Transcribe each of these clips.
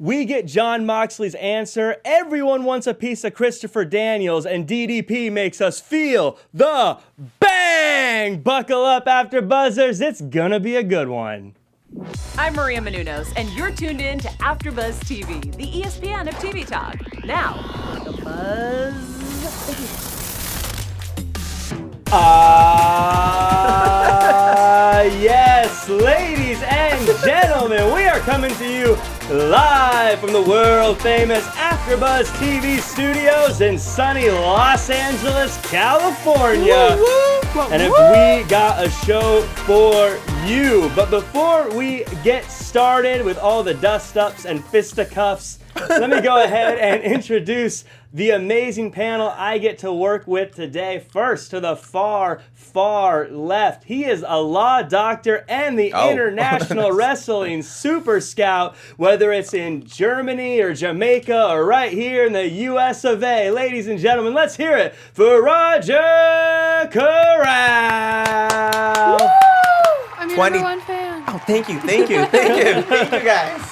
We get Jon Moxley's answer. Everyone wants a piece of Christopher Daniels, and DDP makes us feel the bang! Buckle up, AfterBuzzers. It's gonna be a good one. I'm Maria Menounos, and you're tuned in to AfterBuzz TV, the ESPN of TV talk. Now, the buzz. Yes, ladies and gentlemen, we are coming to you live from the world-famous AfterBuzz TV studios in sunny Los Angeles, California. And if we got a show for you. But before we get started with all the dust-ups and fisticuffs, let me go ahead and introduce the amazing panel I get to work with today. First, to the far, far left, he is a law doctor and the international wrestling super scout, whether it's in Germany or Jamaica or right here in the US of A. Ladies and gentlemen, let's hear it for Roger Corral. Woo! I'm your number one fan. Oh, thank you guys.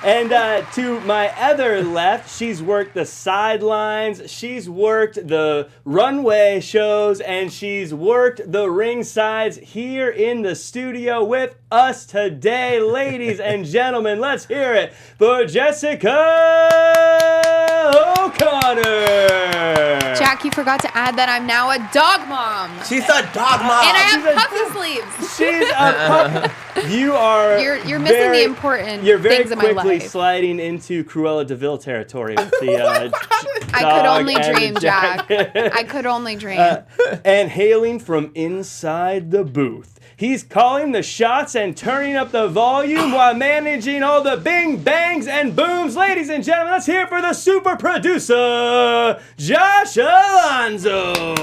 And to my other left, she's worked the sidelines, she's worked the runway shows, and she's worked the ring sides here in the studio with us today. Ladies and gentlemen, let's hear it for Jessica O'Connor. Jack, you forgot to add that I'm now a dog mom. She's a dog mom. And I have puppy sleeves. She's a puppy. You are. You're missing the important things in my life. You're very quickly sliding into Cruella de Vil territory with the I could only dream, Jack. I could only dream. And hailing from inside the booth, he's calling the shots and turning up the volume while managing all the bing, bangs, and booms. Ladies and gentlemen, let's hear it for the super producer, Josh Alonzo.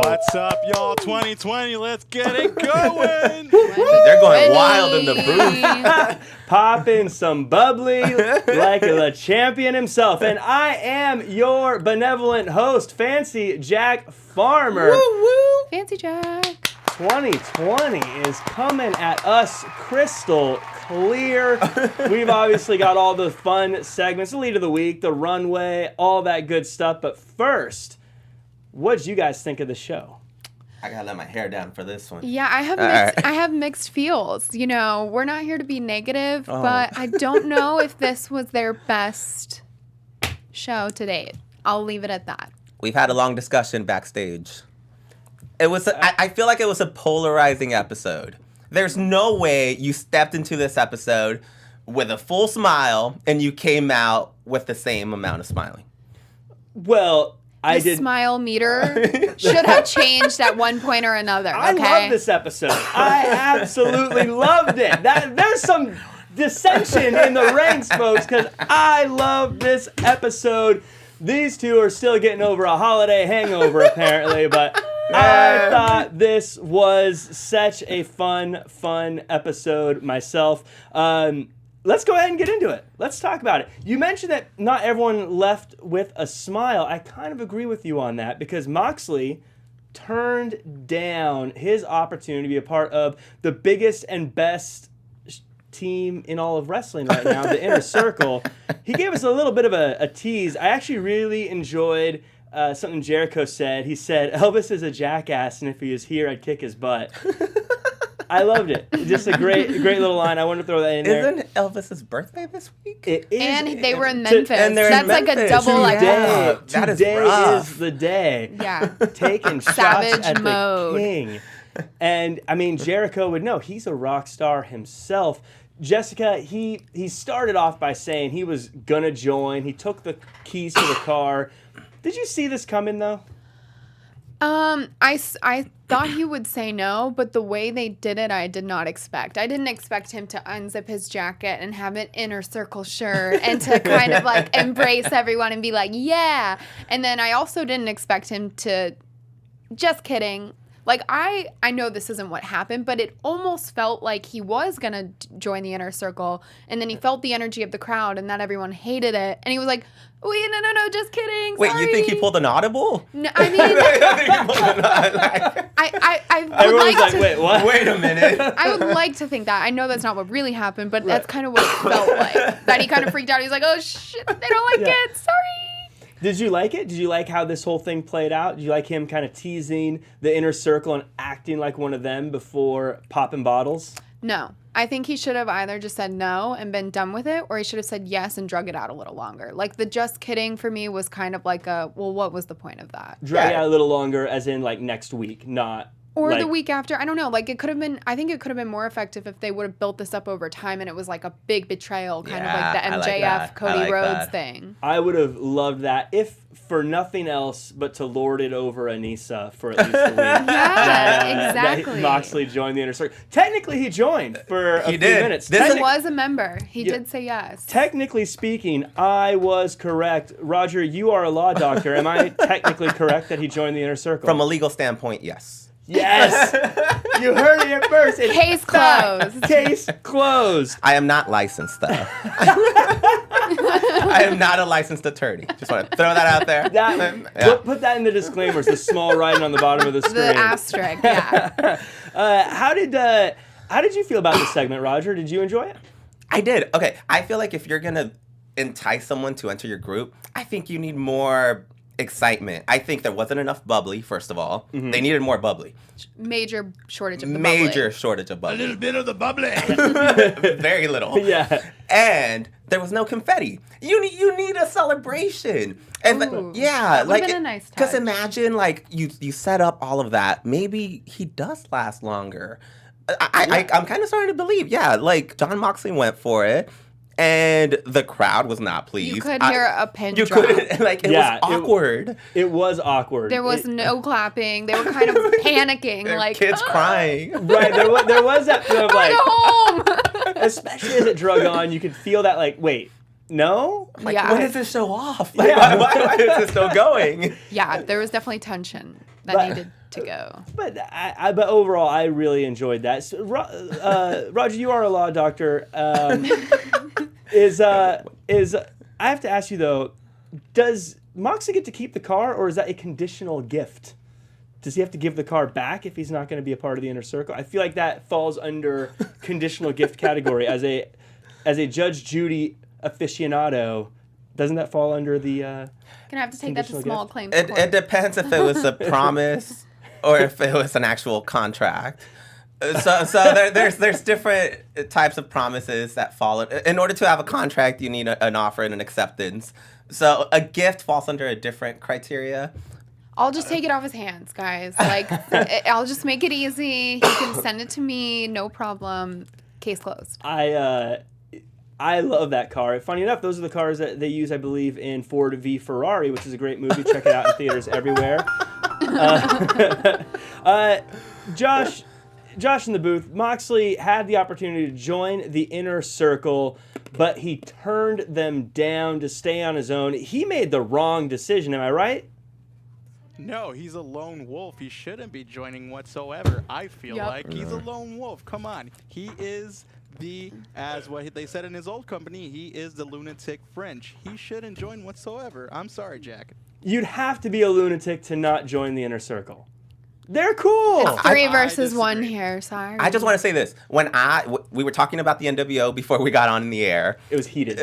What's up, y'all? 2020, let's get it going. They're going wild in the booth. Popping some bubbly like the champion himself. And I am your benevolent host, Fancy Jack Farmer. Woo woo. Fancy Jack. 2020 is coming at us crystal clear. We've obviously got all the fun segments, the lead of the week, the runway, all that good stuff. But first, what did you guys think of the show? I gotta let my hair down for this one. Yeah, I have mixed feels. You know, we're not here to be negative, but I don't know if this was their best show to date. I'll leave it at that. We've had a long discussion backstage. It was. I feel like it was a polarizing episode. There's no way you stepped into this episode with a full smile and you came out with the same amount of smiling. Well, The smile meter should have changed at one point or another. Okay? I love this episode. I absolutely loved it. There's some dissension in the ranks, folks, because I love this episode. These two are still getting over a holiday hangover, apparently, but I thought this was such a fun episode myself. Let's go ahead and get into it. Let's talk about it. You mentioned that not everyone left with a smile. I kind of agree with you on that because Moxley turned down his opportunity to be a part of the biggest and best team in all of wrestling right now, the Inner Circle. He gave us a little bit of a tease. I actually really enjoyed something Jericho said. He said, Elvis is a jackass, and if he was here, I'd kick his butt. I loved it. Just a great little line. I wanted to throw that in there. Isn't Elvis's birthday this week? It is. And they were in Memphis. That's like a double Today is the day. Yeah. Taking shots Savage at mode. the king. And, I mean, Jericho would know. He's a rock star himself. Jessica, he started off by saying he was going to join. He took the keys to the car. Did you see this coming, though? I thought he would say no, but the way they did it, I did not expect. I didn't expect him to unzip his jacket and have an Inner Circle shirt and to kind of like embrace everyone and be like, yeah. And then I also didn't expect him to, just kidding, Like, I know this isn't what happened, but it almost felt like he was going to join the Inner Circle, and then he felt the energy of the crowd, and not everyone hated it, and he was like, wait, no, just kidding, Wait, sorry. you think he pulled an audible? No, I mean, I would Everyone's like like, to, wait, what? Wait a minute. I would like to think that. I know that's not what really happened, but that's kind of what it felt like. That he kind of freaked out. He's like, oh, shit, they don't like it, sorry. Did you like it? Did you like how this whole thing played out? Did you like him kind of teasing the Inner Circle and acting like one of them before popping bottles? No. I think he should have either just said no and been done with it, or he should have said yes and drug it out a little longer. Like, the just kidding for me was kind of like a, well, what was the point of that? Drag it out a little longer, as in like next week, not... Or like, the week after. I don't know. Like, it could have been, I think it could have been more effective if they would have built this up over time and it was like a big betrayal, kind of like the I like MJF, that. Cody I like Rhodes that. thing. I would have loved that, if for nothing else but to lord it over Anissa for at least a week. Exactly. Moxley joined the Inner Circle. Technically, he joined for a few minutes. He was a member. He did say yes. Technically speaking, I was correct. Roger, you are a law doctor. Am I technically correct that he joined the Inner Circle? From a legal standpoint, yes. Yes! You heard it here first. It's Case closed. Case closed. I am not licensed, though. I am not a licensed attorney. Just want to throw that out there. Put that in the disclaimers, the small writing on the bottom of the screen. The asterisk, yeah. How did you feel about this segment, Roger? Did you enjoy it? I did. Okay, I feel like if you're going to entice someone to enter your group, I think you need more excitement. I think there wasn't enough bubbly, first of all. Mm-hmm. They needed more bubbly. Major shortage of the Major shortage of bubbly. A little bit of the bubbly. Very little. Yeah. And there was no confetti. You need a celebration. And Ooh, yeah, that like been a nice touch. Because imagine like you set up all of that. Maybe he does last longer. I'm kind of starting to believe. Yeah, like Jon Moxley went for it. And the crowd was not pleased. You could hear a pin drop. Couldn't, like, it was awkward. It was awkward. There was no clapping. They were kind of panicking. Like kids crying. Right, there was that feeling of like, go home. especially as it drug on, you could feel that like, wait, no? Like, Yeah. when is this show off? Like, why is this still going? Yeah, there was definitely tension that needed to go. But but overall, I really enjoyed that. So, Roger, you are a law doctor. I have to ask you though, does Moxley get to keep the car, or is that a conditional gift? Does he have to give the car back if he's not going to be a part of the Inner Circle? I feel like that falls under conditional gift category as a Judge Judy aficionado. Doesn't that fall under the? Gonna have to take that to conditional small gift? claims It court. depends if it was a promise or if it was an actual contract. So there's different types of promises that follow. In order to have a contract, you need an offer and an acceptance. So a gift falls under a different criteria. I'll just take it off his hands, guys. Like, I'll just make it easy. He can send it to me, no problem. Case closed. I love that car. Funny enough, those are the cars that they use, I believe, in Ford v Ferrari, which is a great movie. Check it out in theaters everywhere. Josh in the booth, Moxley had the opportunity to join the Inner Circle, but he turned them down to stay on his own. He made the wrong decision, am I right? No, he's a lone wolf. He shouldn't be joining whatsoever. I feel like he's a lone wolf. Come on. He is as what they said in his old company, he is the lunatic French. He shouldn't join whatsoever. I'm sorry, Jack. You'd have to be a lunatic to not join the Inner Circle. They're cool. It's 3 I versus 1 disagree. here. Sorry. I just want to say this. When we were talking about the NWO before we got on in the air. It was heated.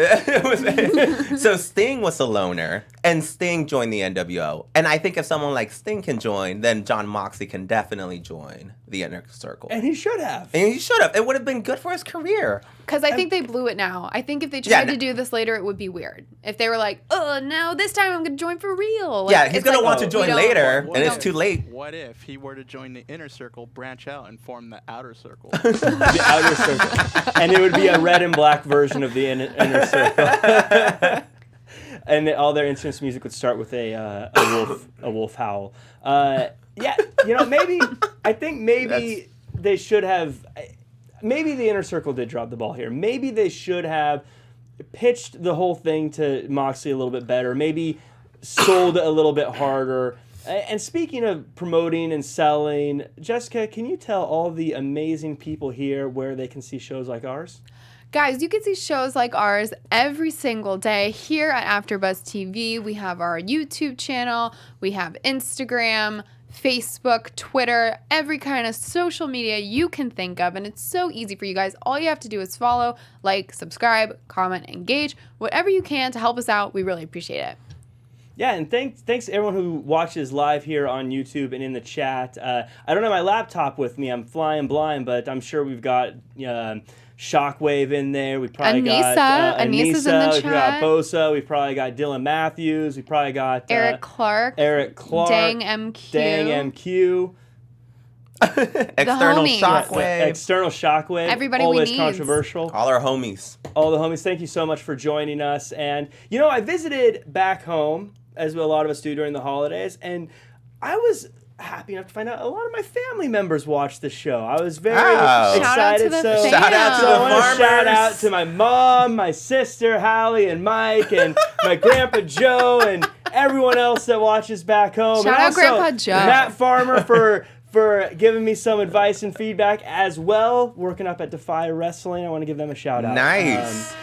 So Sting was a loner, and Sting joined the NWO. And I think if someone like Sting can join, then Jon Moxley can definitely join the Inner Circle. And he should have. And he should have. It would have been good for his career. Because I think they blew it now. I think if they tried to do this later, it would be weird. If they were like, oh, no, this time I'm going to join for real. Like, Yeah, he's going to want to join later, What and it's if- too late. What if he were to join the Inner Circle, branch out, and form the Outer Circle? The Outer Circle. And it would be a red and black version of the Inner Circle. And all their instruments music would start with a wolf howl. Yeah, maybe they should have. Maybe the Inner Circle did drop the ball here. Maybe they should have pitched the whole thing to Moxley a little bit better. Maybe sold it a little bit harder. And speaking of promoting and selling, Jessica, can you tell all the amazing people here where they can see shows like ours? Guys, you can see shows like ours every single day here at AfterBuzz TV. We have our YouTube channel, we have Instagram, Facebook, Twitter, every kind of social media you can think of, and it's so easy for you guys. All you have to do is follow, like, subscribe, comment, engage, whatever you can to help us out. We really appreciate it. Yeah, and thanks to everyone who watches live here on YouTube and in the chat. I don't have my laptop with me. I'm flying blind, but I'm sure we've got Shockwave in there. We probably got Anissa's in the We've got chat. Bosa. We've probably got Dylan Matthews. We probably got Eric Clark. Dang MQ. External homies. Shockwave. External Shockwave. Everybody we always need. controversial. All our homies. All the homies, thank you so much for joining us. And, you know, I visited back home, as a lot of us do during the holidays, and I was happy enough to find out a lot of my family members watched the show. I was very excited. Shout out to the fans. Shout out to So the I want to farmers. shout out to my mom, my sister, Hallie, and Mike, and my grandpa Joe, and everyone else that watches back home. Shout and out also Grandpa Joe. Matt Farmer for giving me some advice and feedback as well. Working up at Defy Wrestling, I want to give them a shout out. Nice.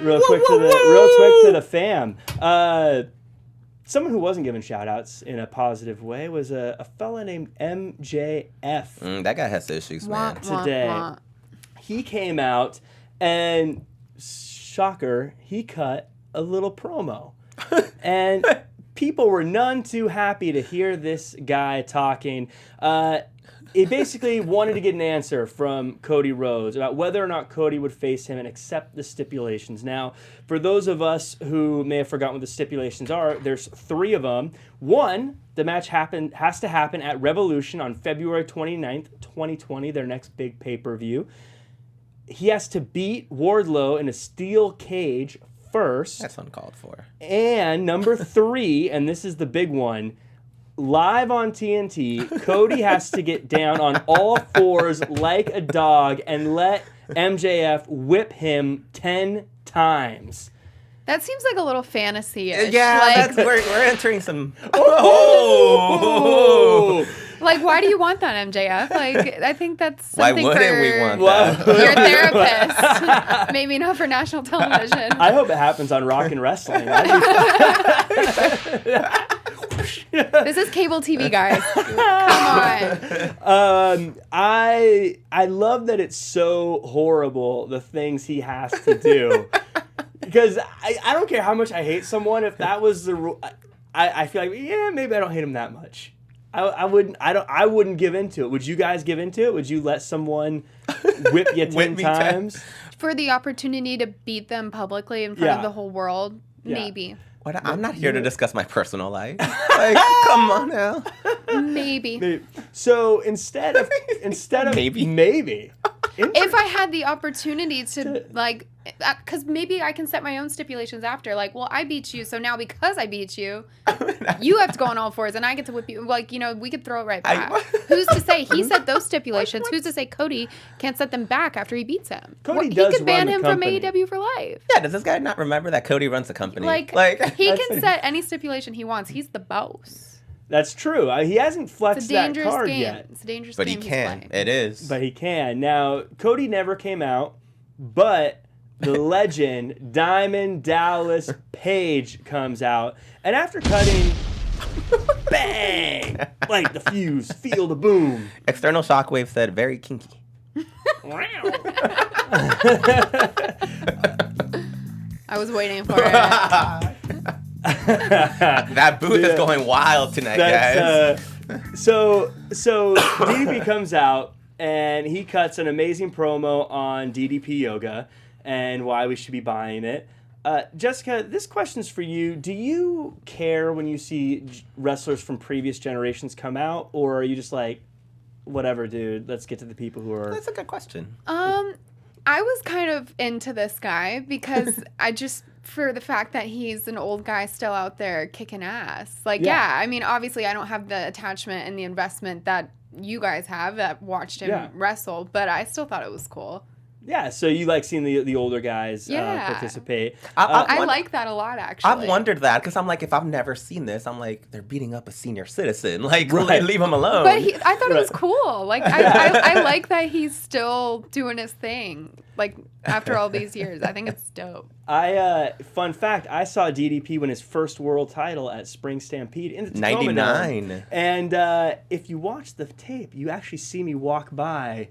Real quick to the fam. Someone who wasn't given shout-outs in a positive way was a fella named MJF. That guy has issues, man. Today. He came out and, shocker, he cut a little promo. And people were none too happy to hear this guy talking. He basically wanted to get an answer from Cody Rhodes about whether or not Cody would face him and accept the stipulations. Now, for those of us who may have forgotten what the stipulations are, there's 3 of them. 1, the match has to happen at Revolution on February 29th, 2020, their next big pay-per-view. He has to beat Wardlow in a steel cage first. That's uncalled for. And number 3, and this is the big one, live on TNT, Cody has to get down on all 4s like a dog and let MJF whip him 10 times. That seems like a little fantasy-ish. Yeah, like, we're entering some. Oh! like, why do you want that, MJF? Like, I think that's Why something wouldn't for we want that? your therapist. Maybe not for national television. I hope it happens on Rock and Wrestling. This is cable TV, guys. Come on. I love that it's so horrible, the things he has to do. Because I don't care how much I hate someone, if that was the rule, I feel like, yeah, maybe I don't hate him that much. I wouldn't give into it. Would you guys give into it? Would you let someone whip you 10 times? For the opportunity to beat them publicly in front of the whole world, maybe. What, I'm not here to discuss my personal life. Like, come on now. Maybe. So instead of maybe. If I had the opportunity to, like, because maybe I can set my own stipulations after. Like, well, I beat you, so now because I beat you, you have to go on all 4s, and I get to whip you. Like, you know, we could throw it right back. Who's to say he set those stipulations? Who's to say Cody can't set them back after he beats him? Cody He does could ban run the him company. from AEW for life. Yeah, does this guy not remember that Cody runs the company? Like he can set any stipulation he wants. He's the boss. That's true. He hasn't It's flexed a that dangerous card game. yet. It's a dangerous But game. he he's can. playing. It is. But he can. Now, Cody never came out, but the legend, Diamond Dallas Page, comes out. And after cutting, bang! Like the fuse, feel the boom. External Shockwave said, very kinky. I was waiting for it. That booth is going wild tonight, guys. So DDP comes out and he cuts an amazing promo on DDP Yoga and why we should be buying it. Jessica, this question's for you. Do you care when you see wrestlers from previous generations come out, or are you just like, whatever, dude, let's get to the people who are... That's a good question. I was kind of into this guy because for the fact that he's an old guy still out there kicking ass. Like, yeah, I mean, obviously I don't have the attachment and the investment that you guys have that watched him wrestle, but I still thought it was cool. Yeah, so you like seeing the older guys Yeah. participate. I like that a lot, actually. I've wondered that because I'm like, if I've never seen this, I'm like, they're beating up a senior citizen. Like, Right. leave him alone. But I thought it was cool. Like, I like that he's still doing his thing. Like, after all these years, I think it's dope. Fun fact, I saw DDP win his first world title at Spring Stampede in the Tacoma Dome. 99. And if you watch the tape, you actually see me walk by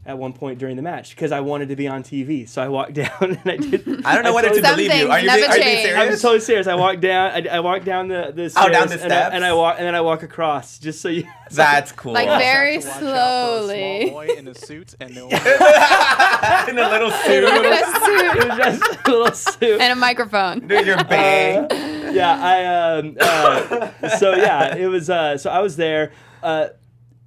at one point during the match because I wanted to be on TV. So I walked down and I did. I don't know whether to believe you. Are you being serious? I'm totally serious. I walked down. I walked down the stairs. Oh, down the steps. And then I walk across just so you. That's cool. Like, very Watch out for a slowly. small boy in a suit and no in a little suit. It was just a little suit. And a microphone. Do your bang. So yeah, it was. So I was there.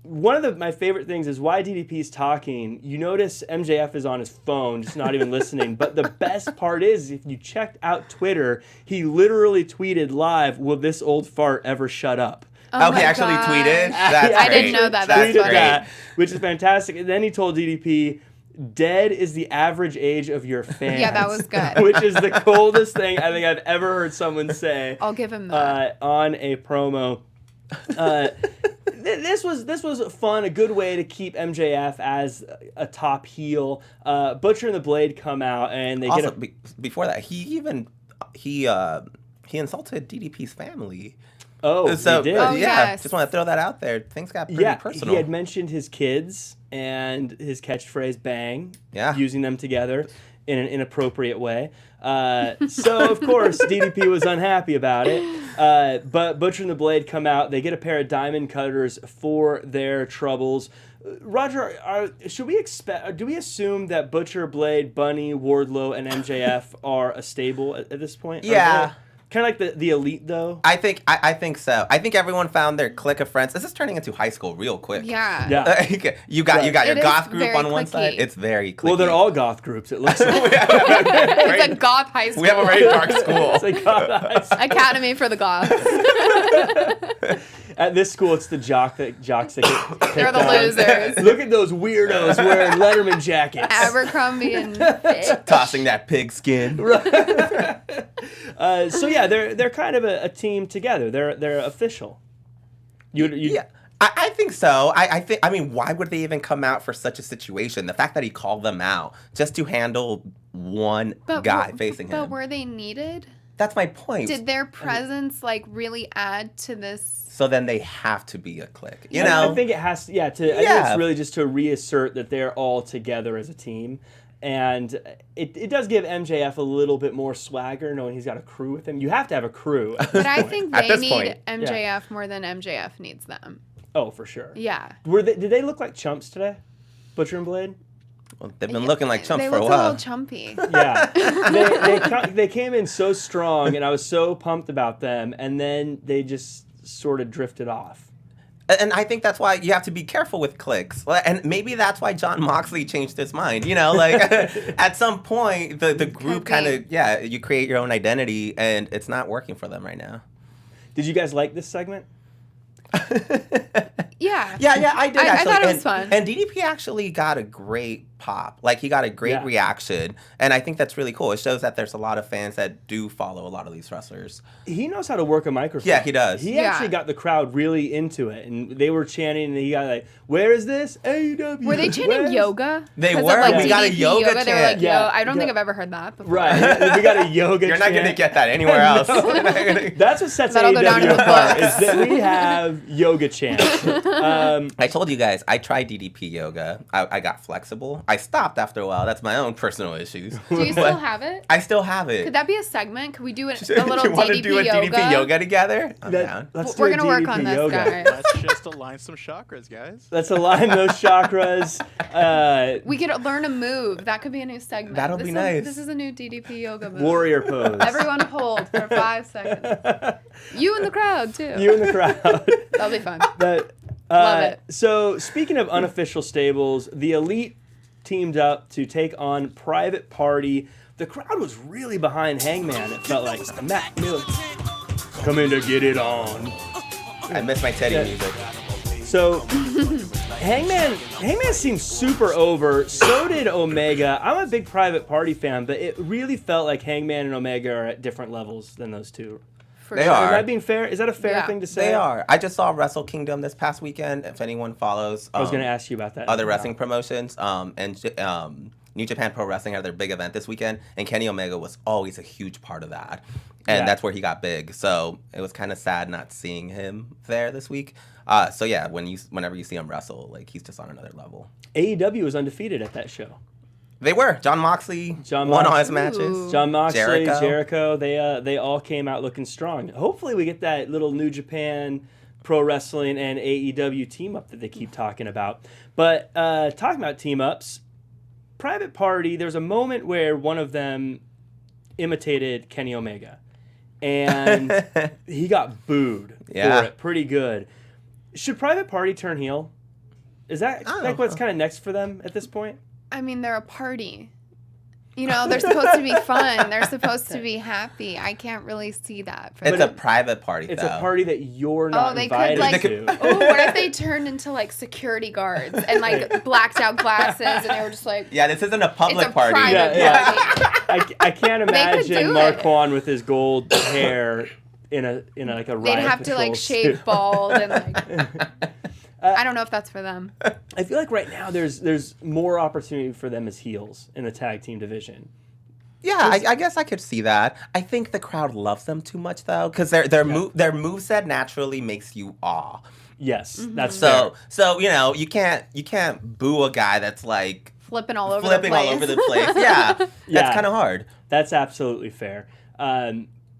One of my favorite things is why DDP's talking. You notice MJF is on his phone, just not even listening. But the best part is, if you checked out Twitter, he literally tweeted live, "Will this old fart ever shut up?" Oh, he actually gosh. tweeted? That's I great. didn't know that. That's That's great. funny. Which is fantastic. And then he told DDP, "Dead is the average age of your fans." Yeah, that was good. Which is the coldest thing I think I've ever heard someone say. I'll give him that. On a promo. This was fun, a good way to keep MJF as a top heel. Butcher and the Blade come out and they Also, get before that, he insulted DDP's family. Oh, So he did. Oh, yeah, yes. just want to throw that out there. Things got pretty Yeah, personal. he had mentioned his kids and his catchphrase "bang," Yeah. using them together in an inappropriate way. So of course DDP was unhappy about it. But Butcher and the Blade come out. They get a pair of diamond cutters for their troubles. Roger, should we expect? Do we assume that Butcher, Blade, Bunny, Wardlow, and MJF are a stable at this point? Yeah. Kind of like the elite, though. I think so. I think everyone found their clique of friends. This is turning into high school real quick. Yeah. Yeah. you got your It is goth group very on one cliquey. side. It's very cliquey. Well, they're all goth groups. It looks like. It's a goth high school. We have a very dark school. It's like goth high school. Academy for the goths. At this school, it's the jocks that get They're the picked on. losers. Look at those weirdos wearing Letterman jackets. Abercrombie and Fitch. Tossing that pig skin. So yeah, they're kind of a team together. They're official. Yeah. I think so. I mean, why would they even come out for such a situation? The fact that he called them out just to handle one guy facing him. But were they needed? That's my point. Did their presence like really add to this? So then they have to be a clique. You I know? think it has to. I think it's really just to reassert that they're all together as a team. And it does give MJF a little bit more swagger knowing he's got a crew with him. You have to have a crew. But I think At they this need point, MJF more than MJF needs them. Oh, for sure. Yeah. Did they look like chumps today? Butcher and Blade? Well, they've been looking like chumps They for a looked while. little chumpy. Yeah. They came in so strong, and I was so pumped about them, and then they just sort of drifted off. And I think that's why you have to be careful with cliques. And maybe that's why Jon Moxley changed his mind. You know, like at some point, the group kind of, you create your own identity, and it's not working for them right now. Did you guys like this segment? Yeah. Yeah, I did I actually. thought it was fun. And DDP actually got a great pop. Like, he got a great reaction. And I think that's really cool. It shows that there's a lot of fans that do follow a lot of these wrestlers. He knows how to work a microphone. Yeah, he does. He actually got the crowd really into it, and they were chanting, and he got like, "Where is this? AEW." Were they chanting yoga? They 'Cause were. Of, like, We got a DDP yoga They were chant. like, Yeah. I don't think I've ever heard that before. Right. We got a yoga You're not going to chant. get that anywhere else. That's what sets That'll go down in AEW the apart, books. is that we have yoga chants. I told you guys, I tried DDP yoga. I got flexible. I stopped after a while. That's my own personal issues. Do you still have it? I still have it. Could that be a segment? Could we do a you little want to DDP do a yoga? DDP yoga together? I'm down. Let's We're do a gonna work DDP on this, yoga. guys. Let's just align some chakras, guys. Let's align those chakras. We could learn a move. That could be a new segment. That'll be nice. This is a new DDP yoga move. Warrior pose. Everyone hold for 5 seconds. You in the crowd, too. You in the crowd. That'll be fun. That, Love it. So, speaking of unofficial stables, the Elite teamed up to take on Private Party. The crowd was really behind Hangman, it felt like. Matt Miller. Come in to get it on. I miss my Teddy music. So Hangman seems super over. So did Omega. I'm a big Private Party fan, but it really felt like Hangman and Omega are at different levels than those two. They are. Am I being fair? Is that a fair thing to say? They are. I just saw Wrestle Kingdom this past weekend. If anyone follows, I was going to ask you about that. Other wrestling promotions, and New Japan Pro Wrestling had their big event this weekend, and Kenny Omega was always a huge part of that, and that's where he got big. So it was kind of sad not seeing him there this week. So yeah, whenever you see him wrestle, like he's just on another level. AEW was undefeated at that show. They were. Jon Moxley won all his matches. Jon Moxley, Jericho, they all came out looking strong. Hopefully we get that little New Japan Pro Wrestling and AEW team up that they keep talking about. But talking about team ups, Private Party, there's a moment where one of them imitated Kenny Omega. And he got booed for it pretty good. Should Private Party turn heel? Is that like what's kind of next for them at this point? I mean, they're a party. You know, they're supposed to be fun. They're supposed to be happy. I can't really see that. It's a private party, It's though. a party that you're not they invited could, to. Oh, what if they turned into, like, security guards and, like, blacked out glasses and they were just like... Yeah, this isn't a public it's a party. private party. I can't imagine Marquand with his gold hair in a like a riot They'd have to, like, shave bald and, like... I don't know if that's for them. I feel like right now there's more opportunity for them as heels in the tag team division. Yeah, I guess I could see that. I think the crowd loves them too much, though, because their moveset naturally makes you awe. Yes, that's fair. So you know you can't boo a guy that's like flipping all over the place. Yeah, that's kind of hard. That's absolutely fair.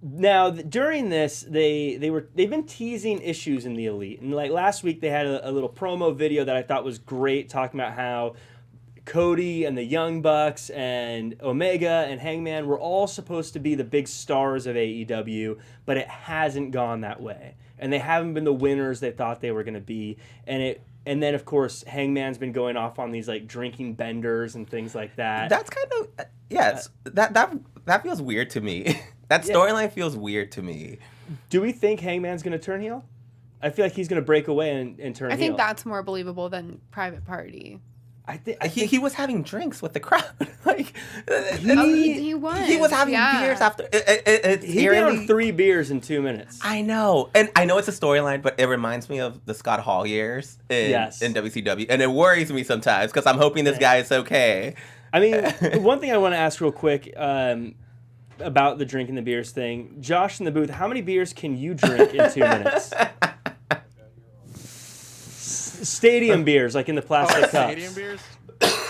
Now during this, they've been teasing issues in the Elite, and like last week they had a little promo video that I thought was great, talking about how Cody and the Young Bucks and Omega and Hangman were all supposed to be the big stars of AEW, but it hasn't gone that way, and they haven't been the winners they thought they were going to be, and then of course Hangman's been going off on these like drinking benders and things like that. That's kind of that feels weird to me. That storyline feels weird to me. Do we think Hangman's going to turn heel? I feel like he's going to break away and turn heel. I think that's more believable than Private Party. I think he was having drinks with the crowd. Like he was. He was having beers after. He down 3 beers in 2 minutes. I know, and I know it's a storyline, but it reminds me of the Scott Hall years in WCW, and it worries me sometimes because I'm hoping this guy is okay. I mean, one thing I want to ask real quick about the drinking the beers thing, Josh in the booth, how many beers can you drink in 2 minutes? Stadium beers, like in the plastic cups. Stadium beers?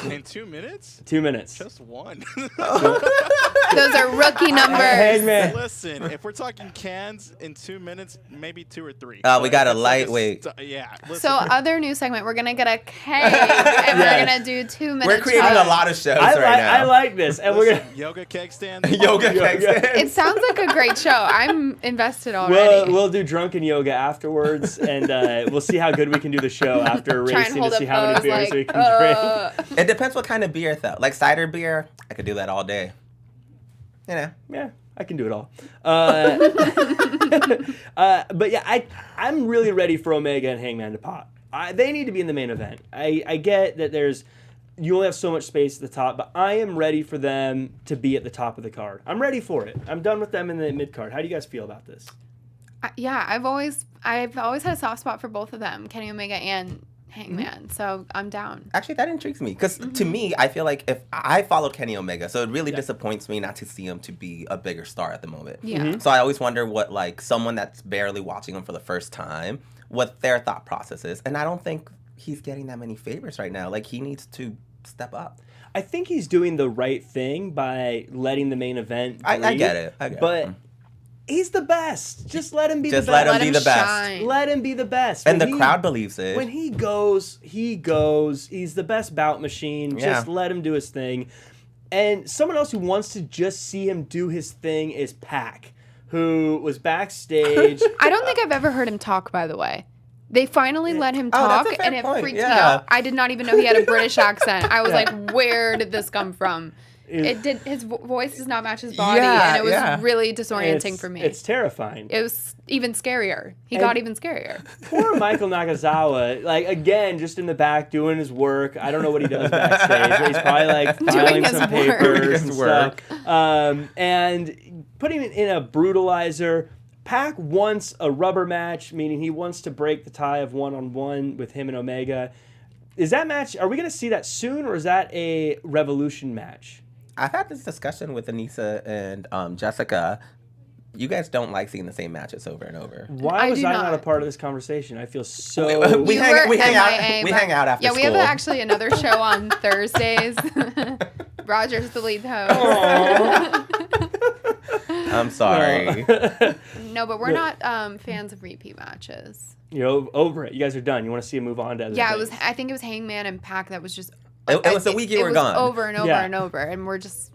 In 2 minutes? 2 minutes. Just one. Those are rookie numbers. Hangman. Listen, if we're talking cans in 2 minutes, maybe 2 or 3. We got a lightweight. Listen. So other new segment, we're gonna get a keg and we're gonna do 2 minutes. We're creating a lot of shows right now. I like this, and we're gonna yoga keg stand. Yoga keg stand. It sounds like a great show. I'm invested already. We'll do drunken yoga afterwards, and we'll see how good we can do the show after Try and racing hold to see a how many pose, beers like, we can drink. It depends what kind of beer, though. Like cider beer, I could do that all day. You know. Yeah, I can do it all. But yeah, I'm really ready for Omega and Hangman to pop. They need to be in the main event. I get that you only have so much space at the top, but I am ready for them to be at the top of the card. I'm ready for it. I'm done with them in the mid card. How do you guys feel about this? Yeah, I've always had a soft spot for both of them, Kenny Omega and Hangman, so I'm down. Actually, that intrigues me because to me, I feel like if I followed Kenny Omega, so it really disappoints me not to see him to be a bigger star at the moment. Yeah. So I always wonder what like someone that's barely watching him for the first time, what their thought process is, and I don't think he's getting that many favors right now. Like he needs to step up. I think he's doing the right thing by letting the main event breathe, I get it. But he's the best. Just let him be the best. Let him be the best. Shine. Let him be the best. And the crowd believes it. When he goes. He's the best bout machine. Yeah. Just let him do his thing. And someone else who wants to just see him do his thing is Pac, who was backstage. I don't think I've ever heard him talk, by the way. They finally let him talk, that's a fair and it point. freaked me out. I did not even know he had a British accent. I was like, where did this come from? His voice does not match his body, Yeah, and it was yeah. really disorienting for me. It's terrifying. It was even scarier. He got even scarier. Poor Michael Nakazawa, like, again, just in the back doing his work. I don't know what he does backstage. He's probably like filing his some work. papers His and work. stuff. And putting it in a brutalizer. Pac wants a rubber match, meaning he wants to break the tie of one-on-one with him and Omega. Is that match, are we going to see that soon, or is that a Revolution match? I've had this discussion with Anissa and Jessica. You guys don't like seeing the same matches over and over. Why was do I not a not. part of this conversation? I feel so... We You hang were out. MIA, We but- hang out after Yeah, school. we have actually another show on Thursdays. Roger's the lead host. I'm sorry. No, but we're not fans of repeat matches. You're over it. You guys are done. You want to see him move on to other Yeah, things. I think it was Hangman and Pac that was just. It was the week you it were was gone. over and over Yeah. and over, and we're just.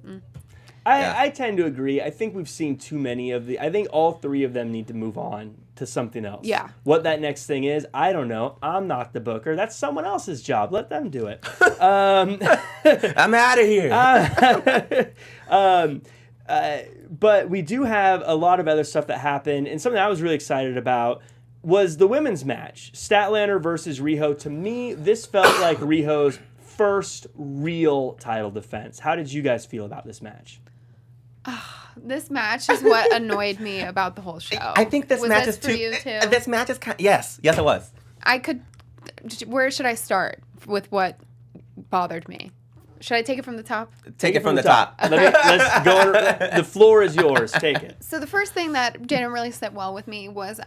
I tend to agree. I think we've seen too many of the... I think all three of them need to move on to something else. Yeah. What that next thing is, I don't know. I'm not the booker. That's someone else's job. Let them do it. I'm out of here. But we do have a lot of other stuff that happened, and something I was really excited about was the women's match. Statlander versus Riho. To me, this felt like Riho's first real title defense. How did you guys feel about this match? This match is what annoyed me about the whole show. I think this Was match this is for too. you too? This match is kind. Yes, it was. I could. Where should I start with what bothered me? Should I take it from the top? Take it from the top. Let's go. The floor is yours. Take it. So the first thing that didn't really sit well with me was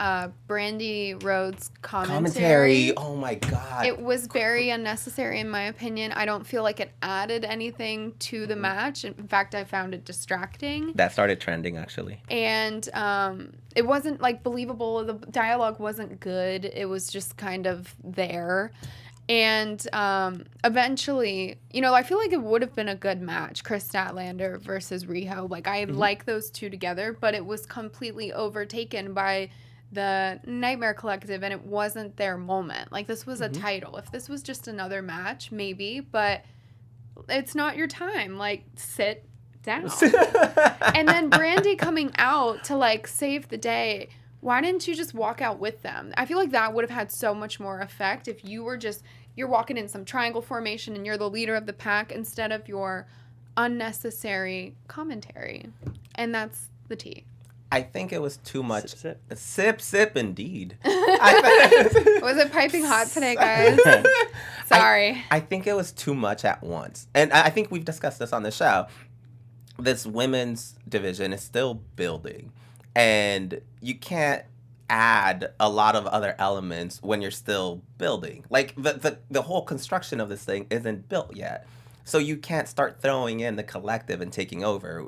Brandy Rhodes' Commentary. Oh my god. It was very unnecessary in my opinion. I don't feel like it added anything to the match. In fact, I found it distracting. That started trending actually. And it wasn't like believable. The dialogue wasn't good. It was just kind of there. And eventually, I feel like it would have been a good match, Chris Statlander versus Riho. Like, I like those two together, but it was completely overtaken by the Nightmare Collective, and it wasn't their moment. Like, this was a title. If this was just another match, maybe, but it's not your time. Like, sit down. And then Brandy coming out to, like, save the day. Why didn't you just walk out with them? I feel like that would have had so much more effect if you were you're walking in some triangle formation and you're the leader of the pack instead of your unnecessary commentary. And that's the tea. I think it was too much. Sip. Sip, indeed. Was it piping hot today, guys? Sorry. I think it was too much at once. And I think we've discussed this on the show. This women's division is still building. And you can't add a lot of other elements when you're still building. Like, the whole construction of this thing isn't built yet. So you can't start throwing in the collective and taking over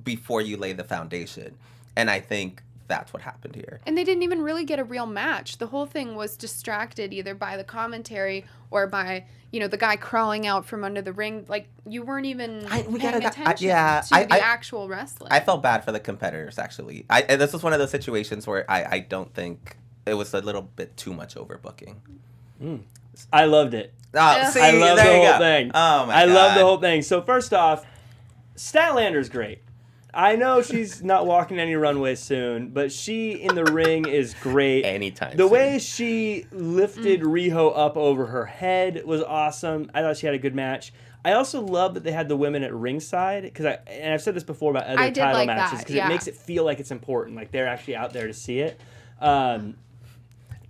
before you lay the foundation. And I think that's what happened here. And they didn't even really get a real match. The whole thing was distracted either by the commentary or by, the guy crawling out from under the ring. Like, you weren't even paying attention to the actual wrestling. I felt bad for the competitors, actually. This was one of those situations where I don't think it was a little bit too much overbooking. I loved it. Oh, see, I love the there you whole go. thing. Oh, my I God. love the whole thing. So first off, Statlander's great. I know she's not walking any runway soon, but she in the ring is great. Anytime The soon. way she lifted Riho up over her head was awesome. I thought she had a good match. I also love that they had the women at ringside and I've said this before about other I did title like matches that, because yeah. it makes it feel like it's important, like they're actually out there to see it.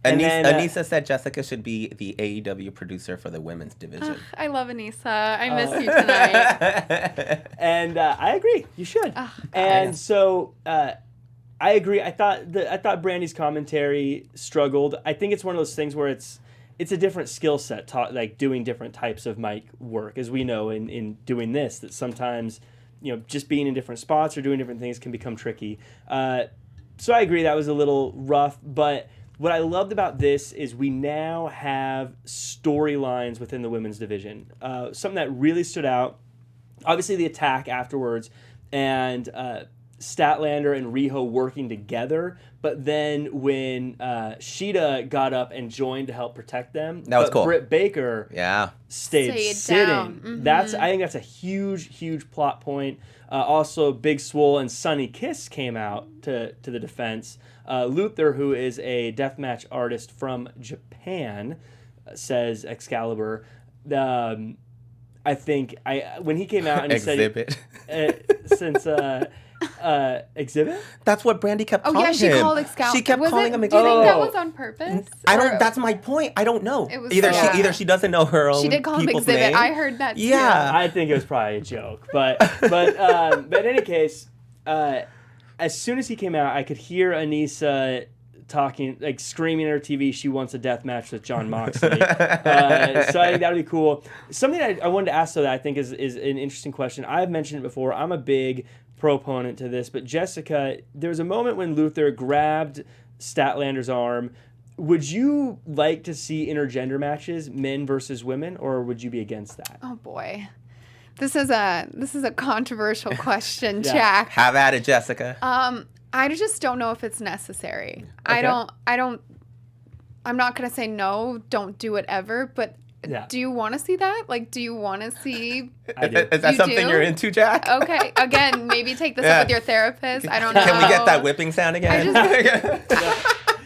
Anissa said Jessica should be the AEW producer for the women's division. I love Anissa. I miss you tonight. And I agree. You should. And so I agree. I thought Brandy's commentary struggled. I think it's one of those things where it's a different skill set, like doing different types of mic work, as we know in doing this. That sometimes just being in different spots or doing different things can become tricky. So I agree that was a little rough, but. What I loved about this is we now have storylines within the women's division. Something that really stood out, obviously the attack afterwards, and Statlander and Riho working together, but then when Sheeta got up and joined to help protect them, That was cool. Britt Baker stayed sitting. down. Mm-hmm. I think that's a huge plot point. Also, Big Swole and Sonny Kiss came out to the defense. Luther, who is a deathmatch artist from Japan, says Excalibur. I think when he came out and he Exhibit. said Exhibit. That's what Brandy kept calling him. Oh yeah, she called Excalibur. She kept calling him Do you think that Exhibit. was on purpose? I don't. Or- That's my point. I don't know. It was Either she doesn't know her own. She did call him people's Exhibit. name. I heard that too. Yeah. I think it was probably a joke, but in any case, as soon as he came out, I could hear Anissa talking, like screaming at her TV, she wants a death match with Jon Moxley. So I think that would be cool. Something that I wanted to ask, though, that I think is an interesting question. I've mentioned it before. I'm a big proponent to this, but Jessica, there was a moment when Luther grabbed Statlander's arm. Would you like to see intergender matches, men versus women, or would you be against that? Oh boy, this is a controversial question, Yeah. Jack. Have at it, Jessica. I just don't know if it's necessary. Okay. I'm not gonna say no. Don't do it ever. But Yeah. do you want to see that? Like, do you want to see? I do. Is that You something do? you're into, Jack? Okay, again, maybe take this Yeah. up with your therapist. I don't know. Can we get that whipping sound again?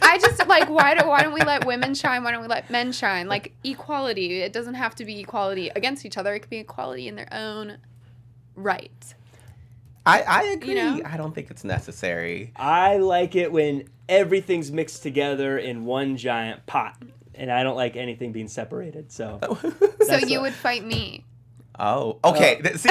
I just like why don't we let women shine? Why don't we let men shine? Like equality. It doesn't have to be equality against each other. It could be equality in their own right. I agree. You know? I don't think it's necessary. I like it when everything's mixed together in one giant pot, and I don't like anything being separated. So, So That's you a- would fight me. Oh, okay. See-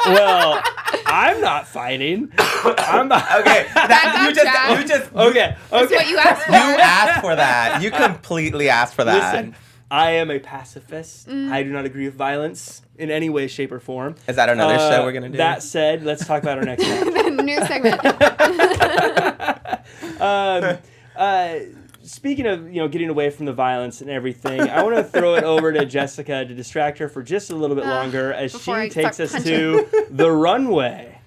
well, I'm not fighting. I'm not. okay. Back up, Jack. You just Okay. That's what you asked for. you asked for that. You completely asked for that. Listen, I am a pacifist. I do not agree with violence in any way, shape, or form. Is that another show we're gonna do? That said, let's talk about our next match. New segment. Speaking of, getting away from the violence and everything, I want to throw it over to Jessica to distract her for just a little bit longer as she before I takes start us to the runway.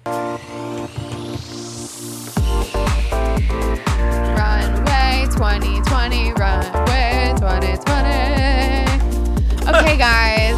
Runway 2020, runway 2020. Okay, guys.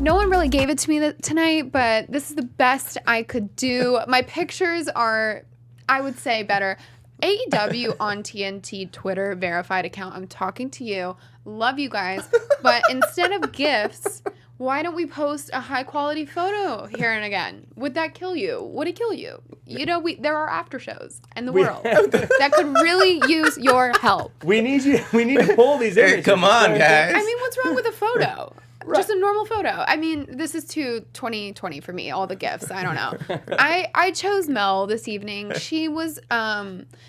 No one really gave it to me tonight, but this is the best I could do. My pictures are, I would say, better. AEW on TNT Twitter verified account. I'm talking to you. Love you guys. But instead of gifts, why don't we post a high quality photo here and again? Would that kill you? Would it kill you? There are after shows in the world that could really use your help. We need to pull these images. Come on, guys. I mean, what's wrong with a photo? Just a normal photo. I mean, this is too 2020 for me, all the gifts. I don't know. I chose Mel this evening. She was,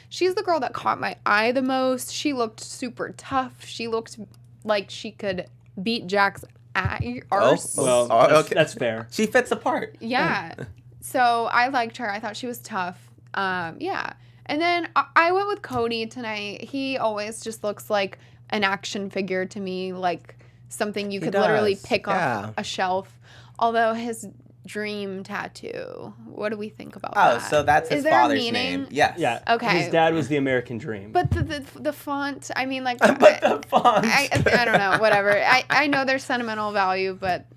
she's the girl that caught my eye the most. She looked super tough. She looked like she could beat Jack's arse. Well, okay. that's fair. She fits the part. Yeah. So I liked her. I thought she was tough. Yeah. And then I went with Cody tonight. He always just looks like an action figure to me, like something you could literally pick off a shelf. Although his dream tattoo, what do we think about that? Oh, so that's his Is there a father's meaning? name. Yes. Yeah. Okay. His dad was the American Dream. But the font, I mean, like, But the font. I don't know, whatever. I know there's sentimental value, but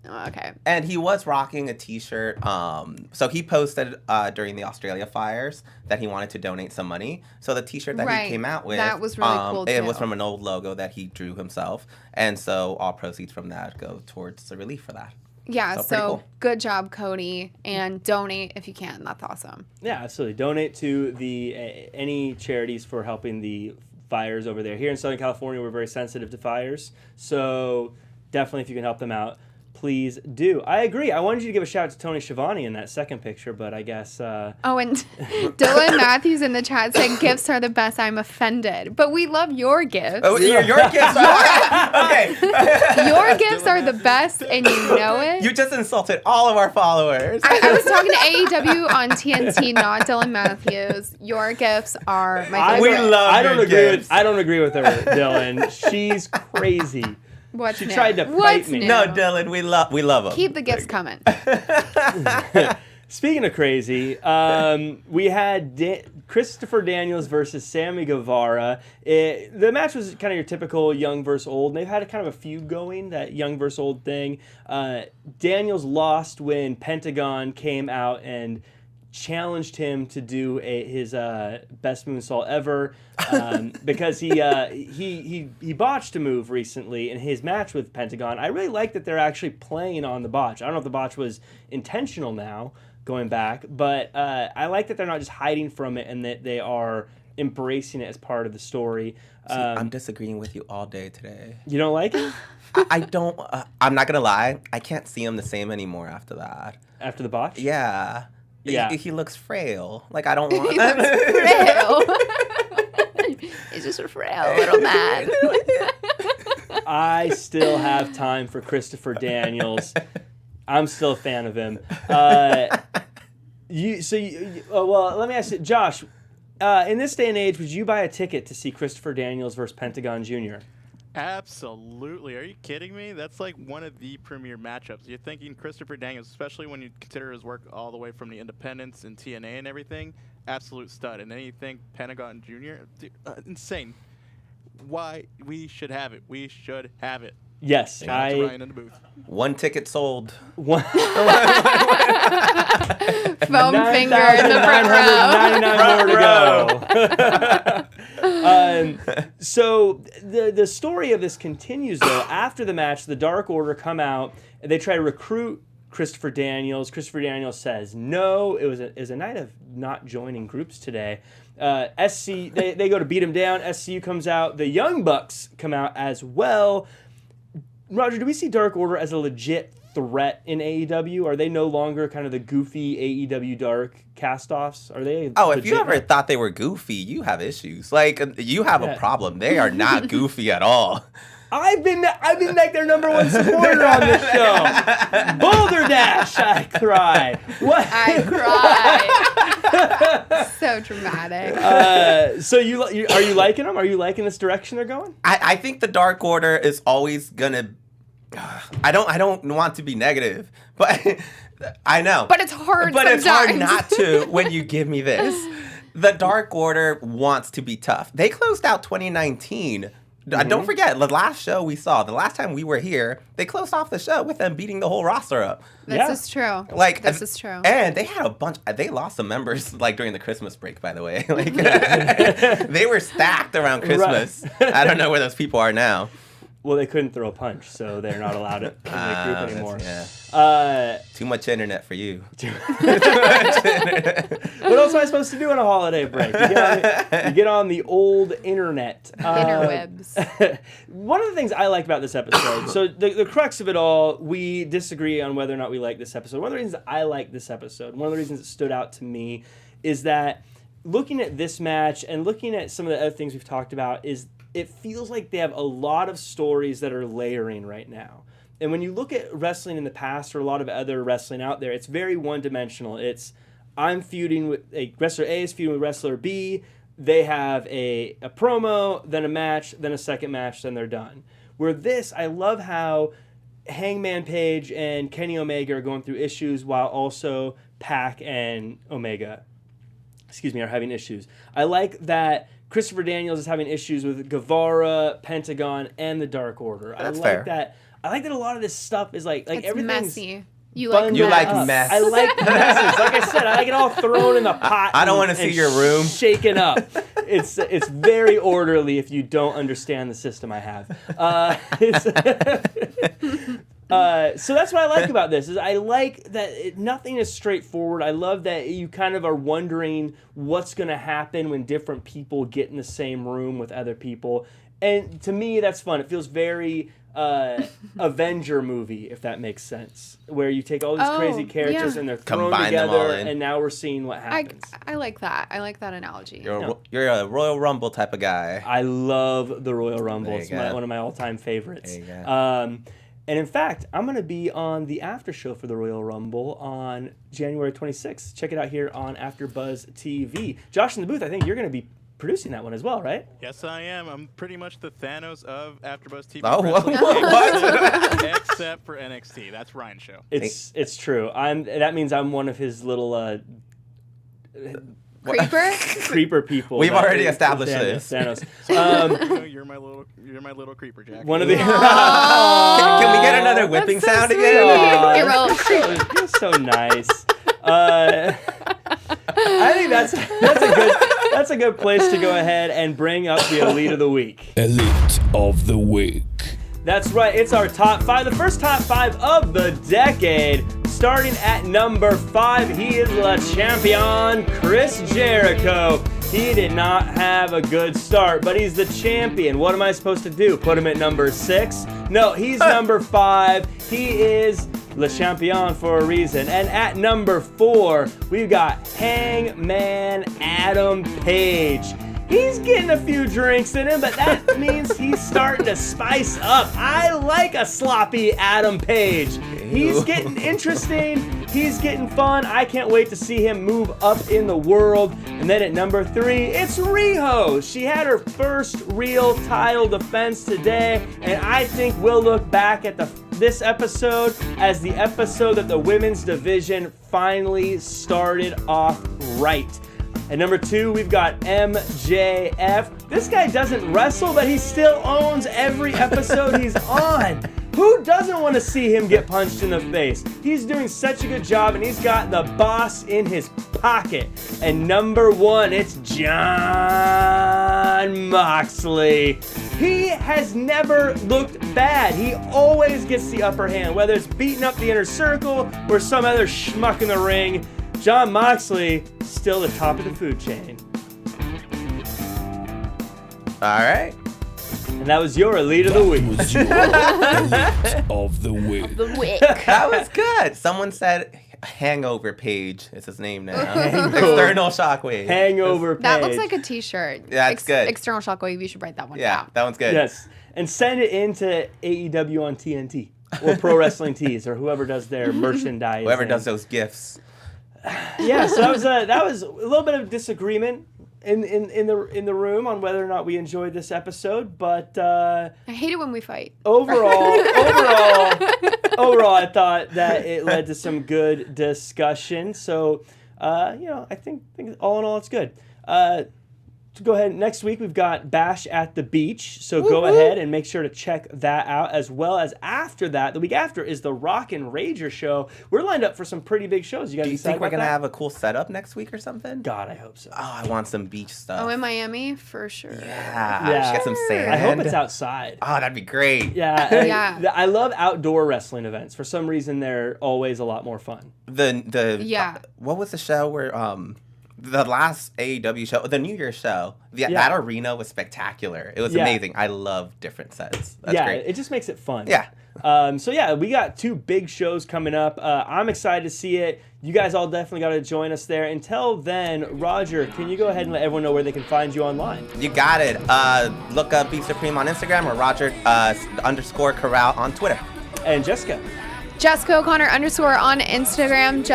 okay. And he was rocking a T-shirt. So he posted during the Australia fires that he wanted to donate some money. So the T-shirt that Right. he came out with, That was really cool, It too. was from an old logo that he drew himself, and so all proceeds from that go towards the relief for that. Yeah, So pretty so cool. good job, Cody, and donate if you can. That's awesome. Yeah, absolutely. Donate to the any charities for helping the fires over there. Here in Southern California, we're very sensitive to fires, so definitely if you can help them out, please do. I agree. I wanted you to give a shout out to Tony Schiavone in that second picture, but I guess... Oh, and Dylan Matthews in the chat said, gifts are the best. I'm offended. But we love your gifts. Oh, your gifts. Okay. Your gifts are the best, and you know it. You just insulted all of our followers. I was talking to AEW on TNT, not Dylan Matthews. Your gifts are my favorite. We love I don't your agree gifts. with her, Dylan. She's crazy. What's She new? tried to What's fight me. new? No, Dylan, we love him. Keep the gifts coming. Speaking of crazy, we had Christopher Daniels versus Sammy Guevara. The match was kind of your typical young versus old. And they've had kind of a feud going, that young versus old thing. Daniels lost when Pentagon came out and challenged him to do his best moonsault ever because he botched a move recently in his match with Pentagon. I really like that they're actually playing on the botch. I don't know if the botch was intentional now, going back, but I like that they're not just hiding from it and that they are embracing it as part of the story. See, I'm disagreeing with you all day today. You don't like it? I don't. I'm not gonna lie. I can't see him the same anymore after that. After the botch? Yeah. Yeah. He looks frail. Like, I don't want. He looks frail. He's just a frail little man. I still have time for Christopher Daniels. I'm still a fan of him. Well, let me ask you, Josh. In this day and age, would you buy a ticket to see Christopher Daniels versus Pentagon Jr.? Absolutely. Are you kidding me? That's like one of the premier matchups. You're thinking Christopher Daniels, especially when you consider his work all the way from the Independents and TNA and everything, absolute stud. And then you think Pentagon Jr., dude, insane. Why? We should have it. We should have it. Yes, Shout out to Ryan in the booth. One ticket sold. One. Foam finger in the front row. 999 more to go. So the story of this continues, though. After the match, the Dark Order come out, and they try to recruit Christopher Daniels. Christopher Daniels says no. It was a night of not joining groups today. SC, they go to beat him down. SCU comes out. The Young Bucks come out as well. Roger, do we see Dark Order as a legit threat in AEW? Are they no longer kind of the goofy AEW Dark cast-offs? Are they? Oh, if you ever thought they were goofy, you have issues. Like, you have a problem. They are not goofy at all. I've been like their number one supporter on this show. Boulder Dash, I cry. What? I cry. So dramatic. So are you liking them? Are you liking this direction they're going? I think the Dark Order is always gonna. I don't want to be negative, but I know. But it's hard But sometimes. it's hard not to when you give me this. The Dark Order wants to be tough. They closed out 2019. Don't forget, the last show we saw, the last time we were here, they closed off the show with them beating the whole roster up. This is true. Like, this is true. And they had a bunch. They lost some members like during the Christmas break, by the way. Like, they were stacked around Christmas. Right. I don't know where those people are now. Well, they couldn't throw a punch, so they're not allowed in the group anymore. Too much internet for you. What else am I supposed to do on a holiday break? You get on the old internet. Interwebs. One of the things I like about this episode, so the crux of it all, we disagree on whether or not we like this episode. One of the reasons I like this episode, one of the reasons it stood out to me, is that looking at this match and looking at some of the other things we've talked about, is it feels like they have a lot of stories that are layering right now. And when you look at wrestling in the past or a lot of other wrestling out there, it's very one-dimensional. It's I'm feuding with wrestler A is feuding with wrestler B. They have a promo, then a match, then a second match, then they're done. Where this, I love how Hangman Page and Kenny Omega are going through issues while also Pac and Omega, are having issues. I like that Christopher Daniels is having issues with Guevara, Pentagon, and the Dark Order. That's fair. fair. I like that a lot of this stuff is like it's everything's messy. You like mess. I like messes. Like I said, I like it all thrown in the pot. I don't want to see your room shaken up. It's very orderly if you don't understand the system I have. So that's what I like about this. Is I like that nothing is straightforward. I love that you kind of are wondering what's going to happen when different people get in the same room with other people. And to me, that's fun. It feels very Avenger movie, if that makes sense, where you take all these crazy characters and they're thrown Combine them all together, in. and now we're seeing what happens. I like that. I like that analogy. You're a Royal Rumble type of guy. I love the Royal Rumble. It's one of my all-time favorites. There you go. And in fact, I'm going to be on the after show for the Royal Rumble on January 26th. Check it out here on AfterBuzz TV. Josh in the booth, I think you're going to be producing that one as well, right? Yes, I am. I'm pretty much the Thanos of AfterBuzz TV. Oh, Wrestling, what? Except for NXT. That's Ryan's show. It's true. That means I'm one of his little creeper people. We've already established this. Thanos. You're my little creeper, Jack. One of the. Can we get another whipping That's so sound sweet. again? You're a little creeper. You're so nice. I think that's a good place to go ahead and bring up the Elite of the Week. Elite of the Week. That's right, it's our top 5, the first top 5 of the decade. Starting at number 5, he is Le Champion, Chris Jericho. He did not have a good start, but he's the champion. What am I supposed to do? Put him at number 6? No, he's number 5. He is Le Champion for a reason. And at number 4, we've got Hangman Adam Page. He's getting a few drinks in him, but that means he's starting to spice up. I like a sloppy Adam Page. He's getting interesting. He's getting fun. I can't wait to see him move up in the world. And then at number 3, it's Riho. She had her first real title defense today, and I think we'll look back at this episode as the episode that the women's division finally started off right. At number 2, we've got MJF. This guy doesn't wrestle, but he still owns every episode he's on. Who doesn't want to see him get punched in the face? He's doing such a good job, and he's got the boss in his pocket. And number 1, it's Jon Moxley. He has never looked bad. He always gets the upper hand, whether it's beating up the inner circle or some other schmuck in the ring. Jon Moxley, still the top of the food chain. All right. And that was your Elite of the Week. Was your Elite of the Week. That was good. Someone said Hangover Page is his name now. External Shockwave. Hangover Page. That looks like a t-shirt. That's good. External Shockwave, you should write that one Yeah, down. that one's good. Yes. And send it into AEW on TNT or Pro Wrestling Tees or whoever does their merchandise. Whoever does those gifts. Yeah, so that was a little bit of disagreement in the room on whether or not we enjoyed this episode, but I hate it when we fight. overall, I thought that it led to some good discussion. So, I think all in all, it's good. To go ahead, next week we've got Bash at the Beach, so go ahead and make sure to check that out, as well as after that, the week after is the Rock and Rager show. We're lined up for some pretty big shows. You guys Do you excited think we're about going to that? have a cool setup next week or something? God, I hope so. Oh, I want some beach stuff. Oh, in Miami? For sure. Yeah. Yeah. Get some sand. I hope it's outside. Oh, that'd be great. Yeah, Yeah. I love outdoor wrestling events. For some reason, they're always a lot more fun. Yeah. What was the show where the last AEW show, the New Year's show, that arena was spectacular. It was amazing. I love different sets. That's great. It just makes it fun. Yeah. We got 2 big shows coming up. I'm excited to see it. You guys all definitely got to join us there. Until then, Roger, can you go ahead and let everyone know where they can find you online? You got it. Look up Be Supreme on Instagram or Roger _Corral on Twitter. And Jessica. Jessica O'Connor _ on Instagram,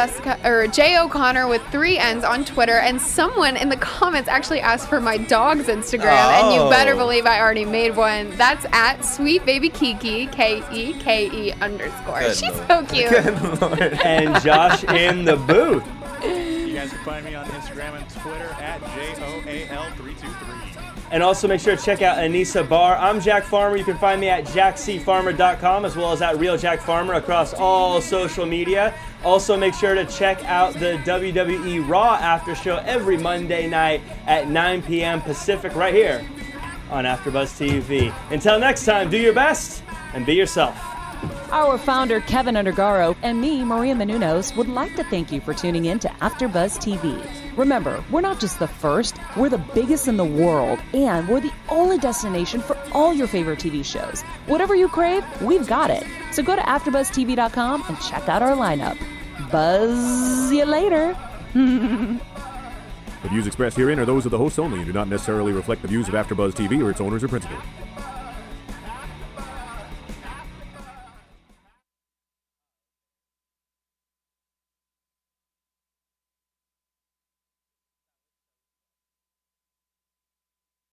J O'Connor with 3 N's on Twitter, and someone in the comments actually asked for my dog's Instagram, and you better believe I already made one. That's at Sweet Baby Kiki, KEKE _. Good She's Lord. so cute. Good Lord. And Josh in the booth. You guys can find me on Instagram and Twitter at JOAL323. And also make sure to check out Anissa Barr. I'm Jack Farmer. You can find me at jackcfarmer.com as well as at Real Jack Farmer across all social media. Also make sure to check out the WWE Raw after show every Monday night at 9 p.m. Pacific right here on AfterBuzz TV. Until next time, do your best and be yourself. Our founder, Keven Undergaro, and me, Maria Menounos, would like to thank you for tuning in to AfterBuzz TV. Remember, we're not just the first, we're the biggest in the world, and we're the only destination for all your favorite TV shows. Whatever you crave, we've got it. So go to AfterBuzzTV.com and check out our lineup. Buzz you later. The views expressed herein are those of the hosts only and do not necessarily reflect the views of AfterBuzz TV or its owners or principals.